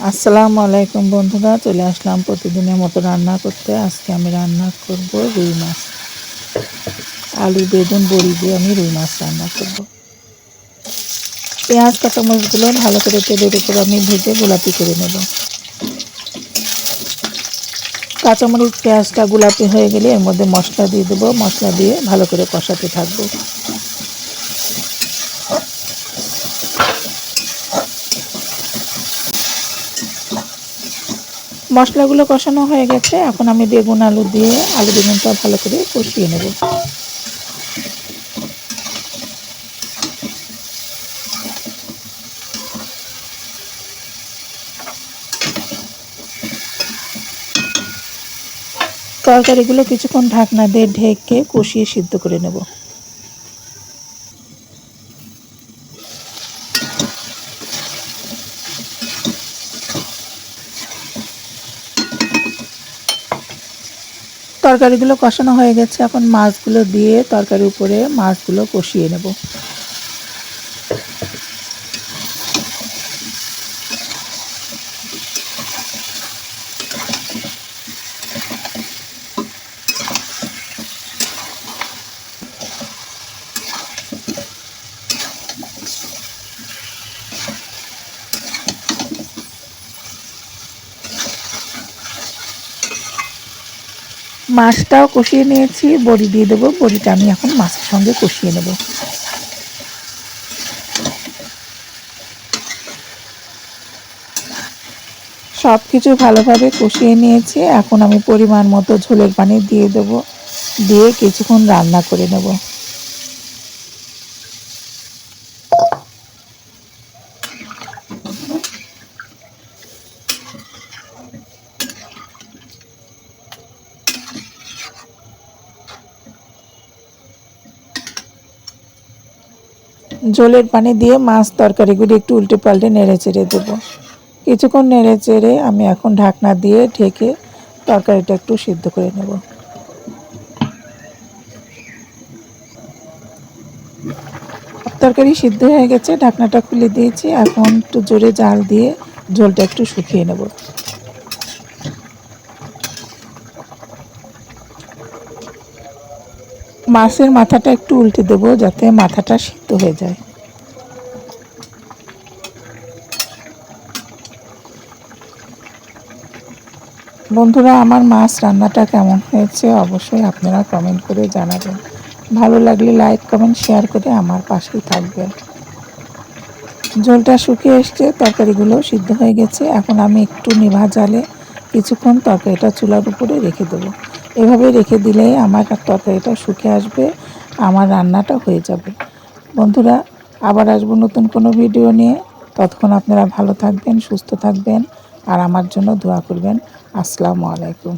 আসসালামু আলাইকুম বন্ধুরা, চলে আসলাম প্রতিদিনের মতো রান্না করতে। আজকে আমি রান্না করব রুই মাছ। আলু বেগুন বড়ি দিয়ে আমি রুই মাছ রান্না করব। পেঁয়াজ কাঁচামরিচগুলো ভালো করে তেলের উপর আমি ভেজে গোলাপি করে নেব। কাঁচামরিচ পেঁয়াজটা গোলাপি হয়ে গেলে এর মধ্যে মশলা দিয়ে দেবো। মশলা দিয়ে ভালো করে কষাতে থাকবো। মশলাগুলো কষানো হয়ে গেছে, এখন আমি বেগুন আলু দিয়ে আলু বেগুনটা ভালো করে কষিয়ে নেব। তরকারিগুলো কিছুক্ষণ ঢাকনা দিয়ে ঢেকে কষিয়ে সিদ্ধ করে নেব। তরকারিগুলো কষানো হয়ে গেছে, এখন মাছগুলো দিয়ে তরকারির উপরে মাছগুলো কষিয়ে নেব। মাছটাও কষিয়ে নিয়েছি, বড়ি দিয়ে দেবো। বড়িটা আমি এখন মাছের সঙ্গে কষিয়ে নেব। সব কিছু ভালোভাবে কষিয়ে নিয়েছি, এখন আমি পরিমাণ মতো ঝোলের পানি দিয়ে দেবো। দিয়ে কিছুক্ষণ রান্না করে নেব। ঝোলের পানি দিয়ে মাছ তরকারিগুলি একটু উল্টে পাল্টে নেড়ে চেড়ে দেবো। কিছুক্ষণ নেড়ে চেড়ে আমি এখন ঢাকনা দিয়ে ঢেকে তরকারিটা একটু সিদ্ধ করে নেব। তরকারি সিদ্ধ হয়ে গেছে, ঢাকনাটা খুলে দিয়েছি। এখন একটু জোরে জাল দিয়ে ঝোলটা একটু শুকিয়ে নেব। মাছের মাথাটা একটু উল্টে দেবো যাতে মাথাটা সিদ্ধ হয়ে যায়। বন্ধুরা, আমার মাছ রান্নাটা কেমন হয়েছে অবশ্যই আপনারা কমেন্ট করে জানাবেন। ভালো লাগলে লাইক কমেন্ট শেয়ার করে আমার পাশেই থাকবেন। ঝোলটা শুকিয়ে এসছে, তরকারিগুলো সিদ্ধ হয়ে গেছে। এখন আমি একটু নিভা জালে কিছুক্ষণ তরকারিটা চুলার উপরে রেখে দেবো। এভাবে রেখে দিলেই আমার তরকারিটা শুকিয়ে আসবে, আমার রান্নাটা হয়ে যাবে। বন্ধুরা, আবার আসবো নতুন কোনো ভিডিও নিয়ে। ততক্ষণ আপনারা ভালো থাকবেন, সুস্থ থাকবেন আর আমার জন্য দোয়া করবেন। আসসালামু আলাইকুম।